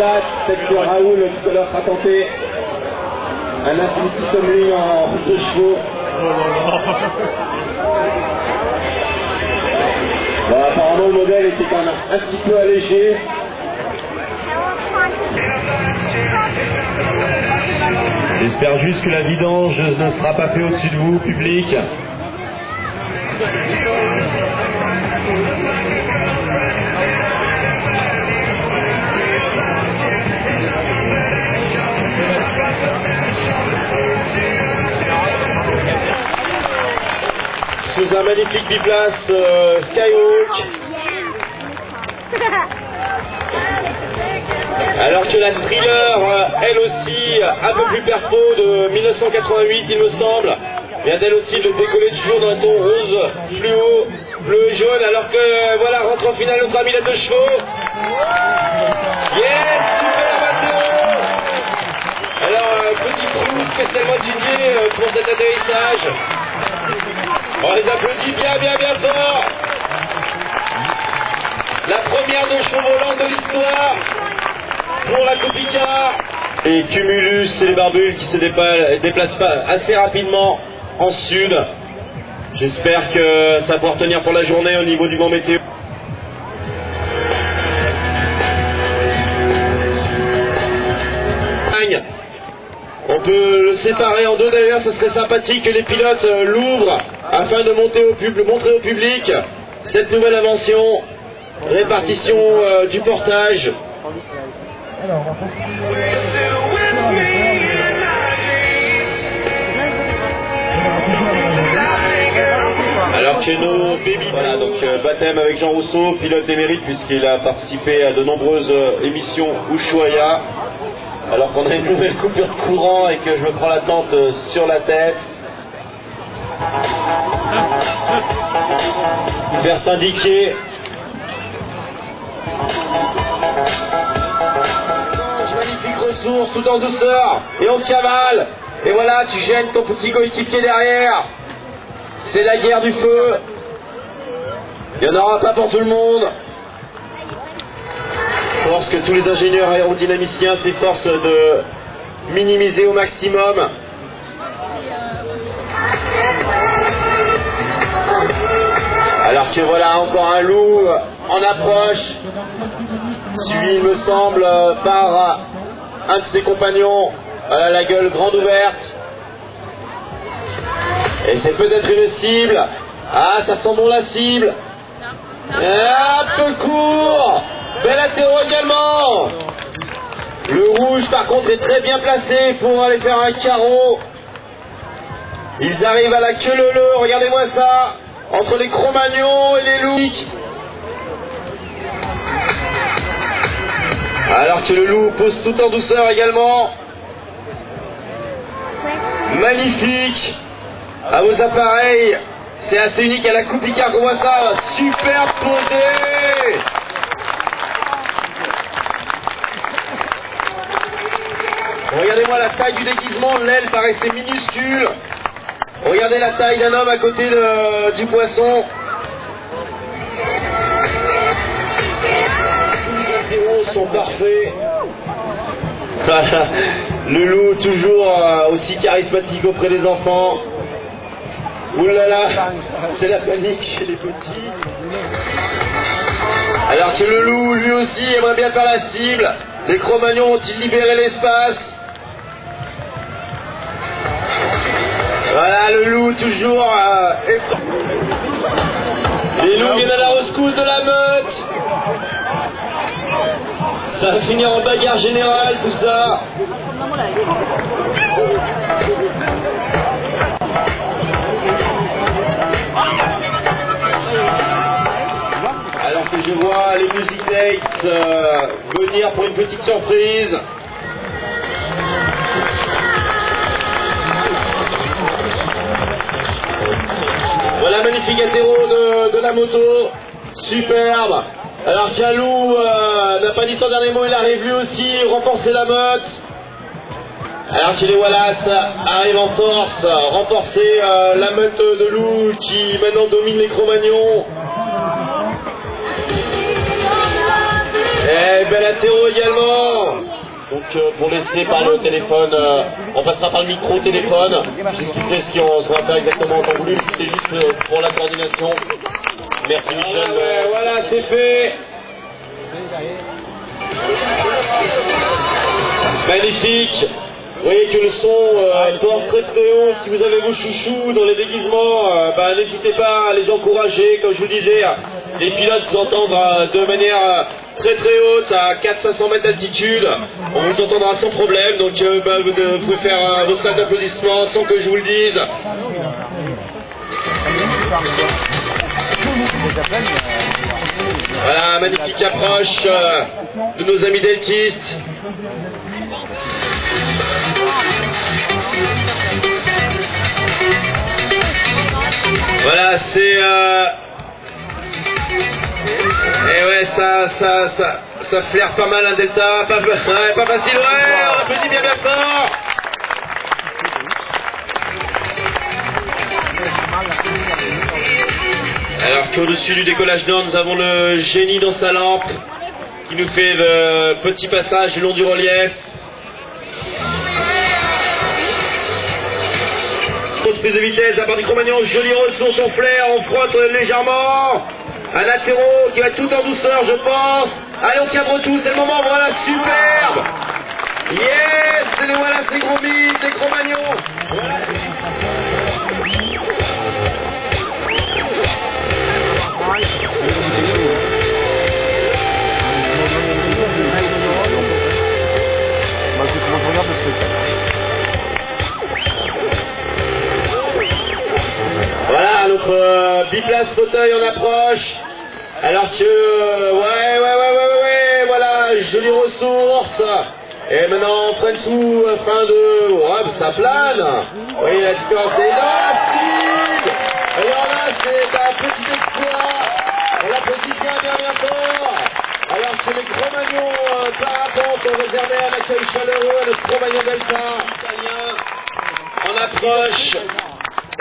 date, celle que Raoul tout à l'heure sera tenté. Un Infinity Tumbling en 2 chevaux. Bon, apparemment le modèle était quand même un petit peu allégé. J'espère juste que la vidange ne sera pas faite au-dessus de vous, public. Sous un magnifique biplace Skywalk. Alors que la Thriller, elle aussi, un peu plus perfo de 1988 il me semble, vient d'elle aussi de décoller toujours dans un ton rose, fluo, bleu et jaune, alors que voilà, rentre en finale notre ami la 2 chevaux. Yes, super Mathéo. Alors, petit trou spécialement étudié pour cet atterrissage. On les applaudit bien fort. La première 2 chevaux volante de l'histoire pour la Coupe Icare. Et Cumulus et les barbules qui se déplacent pas assez rapidement en sud. J'espère que ça va pouvoir tenir pour la journée au niveau du vent météo. On peut le séparer en 2 d'ailleurs, ce serait sympathique que les pilotes l'ouvrent afin de montrer au public cette nouvelle invention, répartition du portage. Alors que nos baby, voilà, donc baptême avec Jean Rousseau, pilote émérite puisqu'il a participé à de nombreuses émissions Ushuaïa. Alors qu'on a une nouvelle coupure de courant et que je me prends la tente sur la tête. Faire syndiquer. Magnifique ressource, tout en douceur, et on cavale. Et voilà, tu gênes ton petit coéquipier derrière. C'est la guerre du feu. Il n'y en aura pas pour tout le monde. Je pense que tous les ingénieurs aérodynamiciens s'efforcent de minimiser au maximum. Alors que voilà encore un loup en approche, suivi il me semble par un de ses compagnons. Voilà la gueule grande ouverte. Et c'est peut-être une cible. Ah, ça sent bon la cible. Un peu court. Bellatero également. Le rouge par contre est très bien placé pour aller faire un carreau. Ils arrivent à la queue leu, regardez-moi ça. Entre les Cro-Magnons et les loups. Alors que le loup pousse tout en douceur également. Magnifique. À vos appareils. C'est assez unique à la Coupe Icare qu'on voit ça. Super posé. Regardez-moi la taille du déguisement. L'aile paraissait minuscule. Regardez la taille d'un homme à côté du poisson. Les héros sont parfaits. Le loup toujours aussi charismatique auprès des enfants. Ouh là là, c'est la panique chez les petits. Alors que le loup lui aussi aimerait bien faire la cible. Les Cro-Magnons ont-ils libéré l'espace? Voilà le loup toujours les loups viennent à la rescousse de la meute. Ça va finir en bagarre générale tout ça. Alors que je vois les Music Dates venir pour une petite surprise. Voilà, magnifique atterro de la moto, superbe. Alors qu'un loup n'a pas dit son dernier mot, il arrive lui aussi renforcer la meute. Alors que les Wallace arrivent en force, renforcer la meute de loup qui maintenant domine les Cro-Magnons. Et bel atterro également. Donc pour laisser parler au téléphone, on passera par le micro au téléphone. J'expliquerai ce qu'on va faire exactement en temps voulu. C'était juste pour la coordination. Merci Michel. Voilà, c'est fait. Magnifique. Vous voyez que le son porte très très haut. Si vous avez vos chouchous dans les déguisements, n'hésitez pas à les encourager. Comme je vous disais, les pilotes vous entendent de manière très très haute, à 400-500 mètres d'altitude. On vous entendra sans problème. Donc vous pouvez faire vos salles d'applaudissements sans que je vous le dise. Voilà, magnifique approche de nos amis deltistes. Voilà, c'est et ouais, ça flaire pas mal un delta, pas facile, ouais, on applaudit bien fort. Alors qu'au-dessus du décollage nord, nous avons le génie dans sa lampe qui nous fait le petit passage le long du relief. Grosse prise de vitesse, à part du Cro-Magnon, joli retour sur flair, on frotte légèrement. Un latéraux qui va tout en douceur, je pense. Allez, on cabre tout, c'est le moment, voilà, superbe. Yes, et voilà ces gros mythes, les Cro-Magnons. Voilà. Voilà, notre biplace fauteuil en approche. Alors que, ouais, voilà, jolie ressource. Et maintenant, freine sous, fin de... Ouais, ça plane. Vous voyez, la différence est énorme. Alors là, c'est un petit exploit. On l'applaudit bien fort. Alors que les Cro-Magnons parapente ont réservé un accueil chaleureux à notre Cro-Magnon Delta italien. En approche.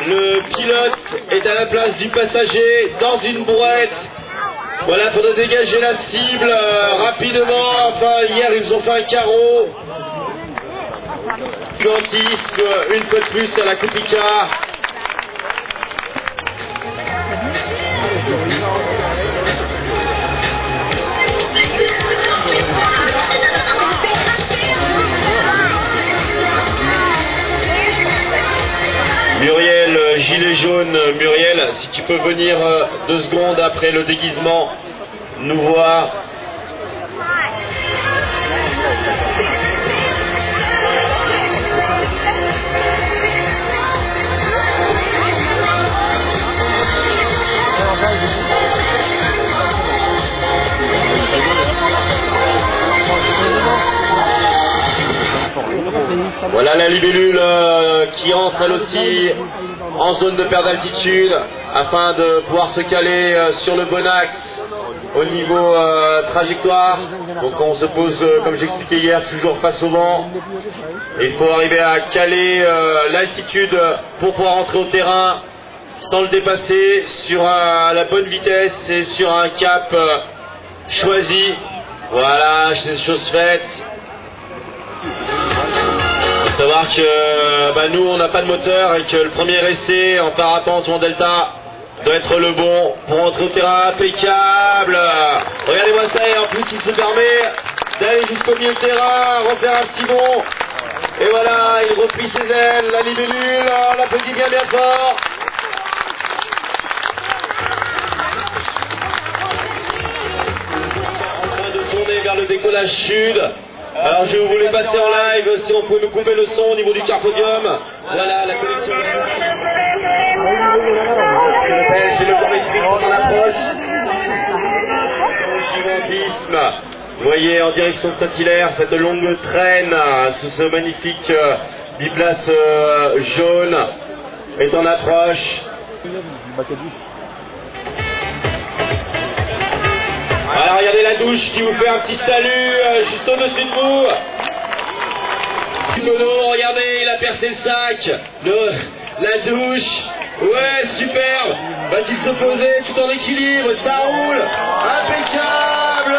Le pilote est à la place du passager dans une brouette. Voilà, il faudrait dégager la cible rapidement. Enfin, hier, ils nous ont fait un carreau. Atlantisme, une fois de plus à la Kupica. Muriel, gilet jaune, Muriel, si tu peux venir 2 secondes après le déguisement, nous voir. Voilà la libellule qui entre elle aussi en zone de perte d'altitude afin de pouvoir se caler sur le bon axe au niveau trajectoire. Donc on se pose, comme j'expliquais hier, toujours face au vent. Et il faut arriver à caler l'altitude pour pouvoir entrer au terrain sans le dépasser sur la bonne vitesse et sur un cap choisi. Voilà, c'est chose faite. Il faut savoir que nous on n'a pas de moteur et que le premier essai en parapente ou en delta doit être le bon pour entrer au terrain. Impeccable. Regardez-moi ça, et en plus il se permet d'aller jusqu'au milieu de terrain, refaire un petit bond. Et voilà, il replie ses ailes, la libellule, on l'applaudit bien fort. En train de tourner vers le décollage sud. Alors je voulais passer en live, si on pouvait me couper le son au niveau du carpodium. Voilà la connexion. C'est le corps électrique en approche. Vous voyez en direction de Saint-Hilaire cette longue traîne sous ce magnifique biplace jaune est en approche. Alors regardez la douche qui vous fait un petit salut juste au-dessus de vous. Mono, regardez, il a percé le sac. La douche. Ouais, superbe. Va-t-il se poser tout en équilibre? Ça roule. Impeccable.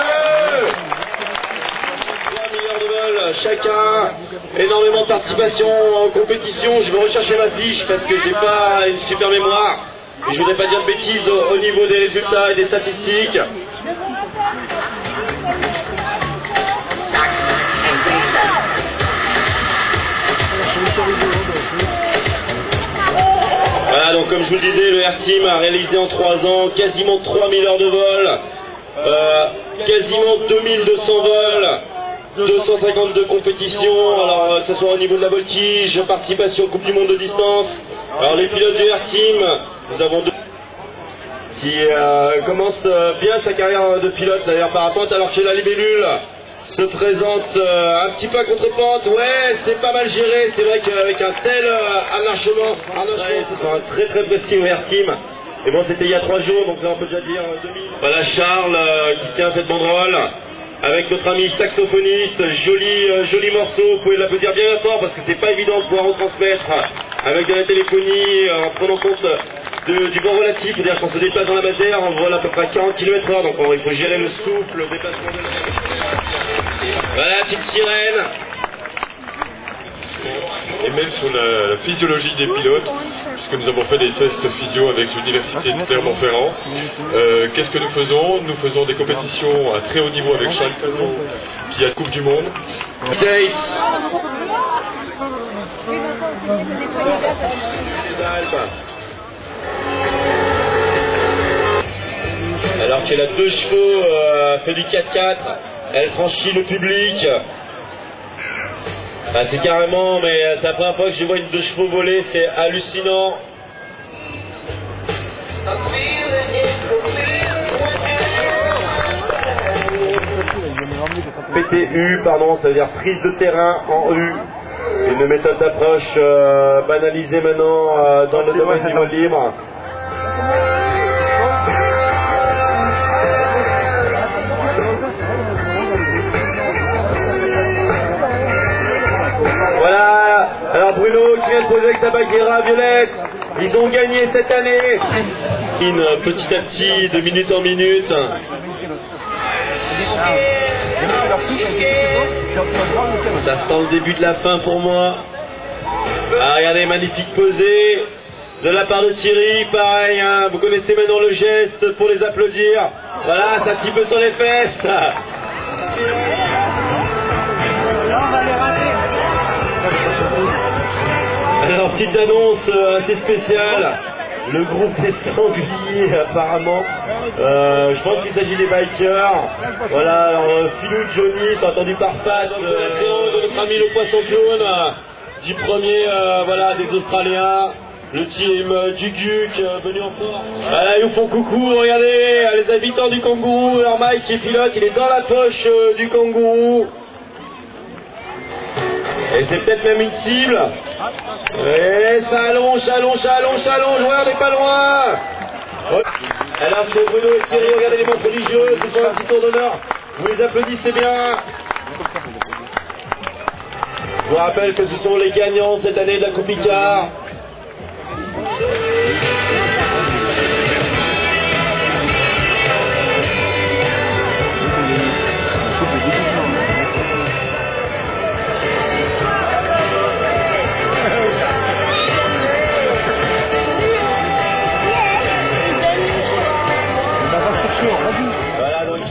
3 milliards de vols chacun. Énormément de participation en compétition. Je vais rechercher ma fiche parce que j'ai pas une super mémoire. Et je voudrais pas dire de bêtises au niveau des résultats et des statistiques. Voilà, donc comme je vous le disais, le Air Team a réalisé en 3 ans quasiment 3000 heures de vol, quasiment 2200 vols, 252 compétitions, alors que ce soit au niveau de la voltige, participation Coupe du Monde de distance. Alors les pilotes du Air Team, nous avons deux qui commencent bien sa carrière de pilote d'ailleurs parapente, alors que la libellule se présente un petit peu à contre-pente. Ouais, c'est pas mal géré, c'est vrai qu'avec un tel harnachement, ce sera très très précis au Air Team. Et bon, c'était il y a 3 jours, donc là on peut déjà dire 2000. Voilà Charles qui tient cette banderole avec notre ami saxophoniste, joli morceau, vous pouvez l'applaudir bien fort parce que c'est pas évident de pouvoir retransmettre avec de la téléphonie en prenant compte du vent relatif, c'est-à-dire qu'on se déplace dans la matière, on vole à peu près à 40 km/h, donc il faut gérer le souffle, le déplacement de Voilà la petite sirène. Et même sur la physiologie des pilotes, puisque nous avons fait des tests physio avec l'université de Clermont-Ferrand. Qu'est-ce que nous faisons? Nous faisons des compétitions à très haut niveau avec Charles Cazot, qui a la Coupe du Monde. Alors qu'elle a 2 chevaux, fait du 4x4, elle franchit le public. Ah, c'est carrément, mais c'est la première fois que je vois une 2 chevaux voler, c'est hallucinant. PTU, pardon, ça veut dire prise de terrain en U. Une méthode d'approche banalisée maintenant dans le domaine du vol libre. Voilà, alors Bruno qui vient de poser avec sa baguera violette, ils ont gagné cette année. Petit à petit, de minute en minute. Ça sent le début de la fin pour moi. Ah, regardez, magnifique posée de la part de Thierry, pareil, hein, vous connaissez maintenant le geste pour les applaudir. Voilà, c'est un petit peu sur les fesses. Alors, petite annonce assez spéciale. Le groupe des Sangliers, apparemment. Je pense qu'il s'agit des bikers. Voilà, alors Philou, Johnny sont attendus par Pat. De notre ami le poisson clown. Du premier, voilà, des Australiens. Le team du Guc venu en force. Voilà, ils nous font coucou, regardez, les habitants du Kangourou. Alors Mike qui est pilote, il est dans la poche du Kangourou. Et c'est peut-être même une cible. Et ça allonge, regardez pas loin. Alors chez Bruno et Thierry, regardez les membres religieux, ce sont un petit tour d'honneur. Vous les applaudissez bien. Je vous rappelle que ce sont les gagnants cette année de la Coupe Icare. Voilà donc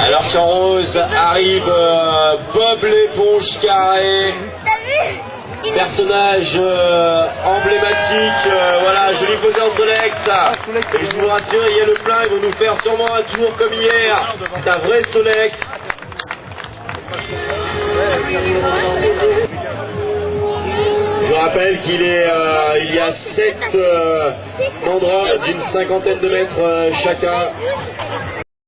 alors qu'en rose arrive Bob l'éponge carré. Personnage emblématique, voilà, joli posé en Solex. Et je vous rassure, il y a le plein, ils vont nous faire sûrement un tour comme hier. C'est un vrai Solex. Je vous rappelle qu'il est, il y a 7 endroits d'une 50aine de mètres chacun.